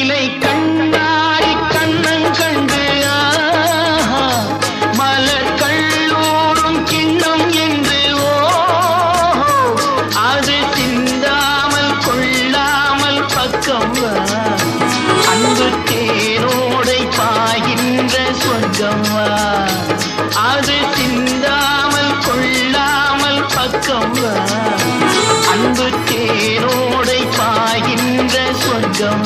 நீலை கண்ணாடி கண்ணன் கண்டு மலர் கல்லூரும் கிண்ணம் என்று அது சிந்தாமல் கொள்ளாமல் பக்கம் அன்பு தேரோடை பாய்கின்ற சொர்க்கம் அது சிந்தாமல் கொள்ளாமல் பக்கம் அன்பு தேரோடை பாய்கின்ற சொர்க்கம்